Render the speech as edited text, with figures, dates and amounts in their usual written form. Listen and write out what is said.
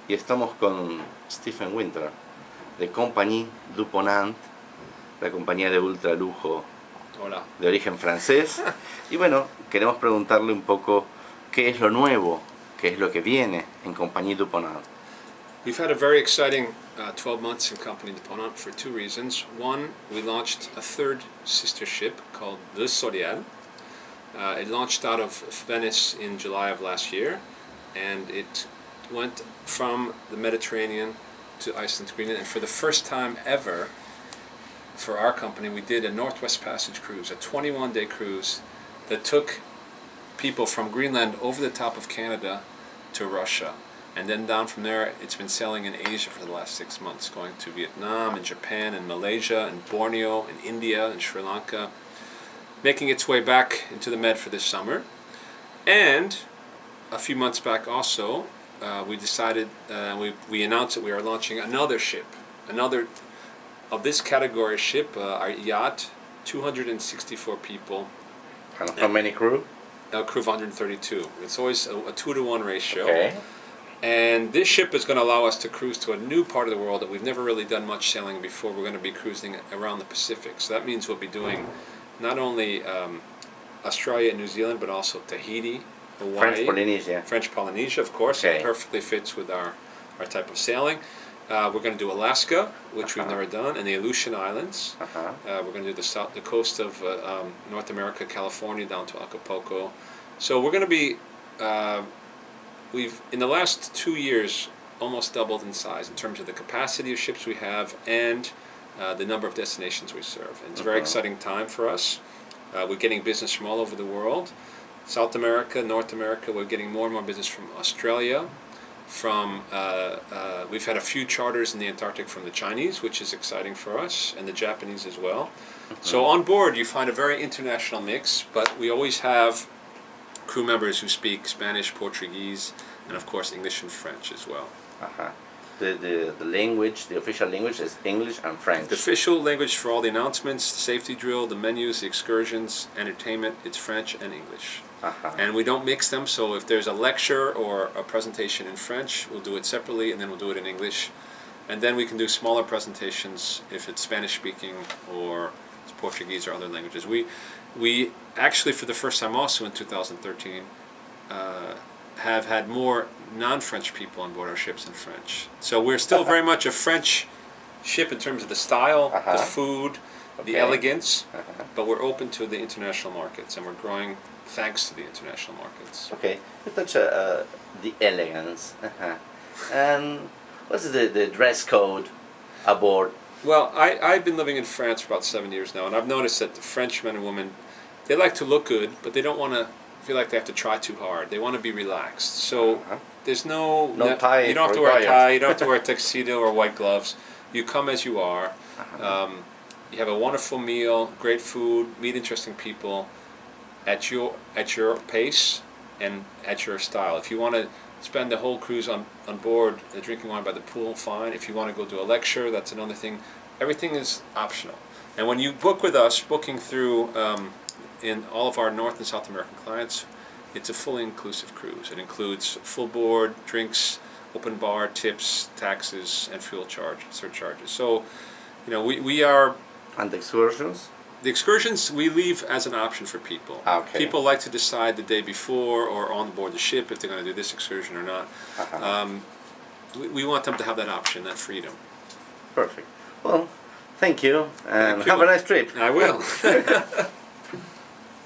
y estamos con Stephen Winter de Compagnie du Ponant, la compañía de ultralujo Hola. de origen francés. Y bueno, queremos preguntarle un poco qué es lo nuevo, qué es lo que viene en Compagnie du Ponant. We've had a very exciting 12 months in Compagnie du Ponant for two reasons. One, we launched a third sister ship called Le Sorial. It launched out of Venice in July of last year, and it went from the Mediterranean to Iceland, Greenland, and for the first time ever for our company, we did a Northwest Passage cruise, a 21-day cruise that took people from Greenland over the top of Canada to Russia. And then down from there, it's been sailing in Asia for the last 6 months, going to Vietnam and Japan and Malaysia and Borneo and India and Sri Lanka, making its way back into the Med for this summer. And a few months back also, we decided, we announced that we are launching another ship, another of this category ship, our yacht, 264 people. And how many crew? A crew of 132. It's always a 2-to-1 ratio. Okay. And this ship is going to allow us to cruise to a new part of the world that we've never really done much sailing before. We're going to be cruising around the Pacific. So that means we'll be doing not only Australia and New Zealand, but also Tahiti, Hawaii. French Polynesia. French Polynesia, of course. Okay. It perfectly fits with our type of sailing. We're going to do Alaska, which we've never done, and the Aleutian Islands. We're going to do the coast of North America, California, down to Acapulco. So we're going to be, we've, in the last 2 years, almost doubled in size in terms of the capacity of ships we have and the number of destinations we serve. And it's a very exciting time for us. We're getting business from all over the world. South America, North America, we're getting more and more business from Australia. We've had a few charters in the Antarctic from the Chinese, which is exciting for us, and the Japanese as well. So on board you find a very international mix, but we always have crew members who speak Spanish, Portuguese, and of course English and French as well. The language, the official language is English and French. The official language for all the announcements, the safety drill, the menus, the excursions, entertainment, it's French and English. And we don't mix them, so if there's a lecture or a presentation in French, we'll do it separately, and then we'll do it in English. And then we can do smaller presentations if it's Spanish speaking or Portuguese or other languages. We actually, for the first time also in 2013, have had more non-French people on board our ships than French. So we're still very much a French ship in terms of the style, the food, the elegance, but we're open to the international markets, and we're growing thanks to the international markets. Okay, you touch the elegance. And what's the dress code aboard? Well, I've been living in France for about 7 years now, and I've noticed that the French men and women, they like to look good, but they don't want to feel like they have to try too hard. They want to be relaxed. So there's no tie. You don't have to wear a tie. You don't have to wear a tuxedo or white gloves. You come as you are. You have a wonderful meal, great food, meet interesting people at your pace and at your style. If you want to spend the whole cruise on board drinking wine by the pool, fine. If you want to go do a lecture, that's another thing. Everything is optional. And when you book with us, booking through in all of our North and South American clients, it's a fully inclusive cruise. It includes full board, drinks, open bar, tips, taxes, and fuel surcharges. So, you know, we are... And the excursions? The excursions we leave as an option for people. Okay. People like to decide the day before or on board the ship if they're going to do this excursion or not. We want them to have that option, that freedom. Perfect. Well, thank you, and Thank you. have a nice trip. I will.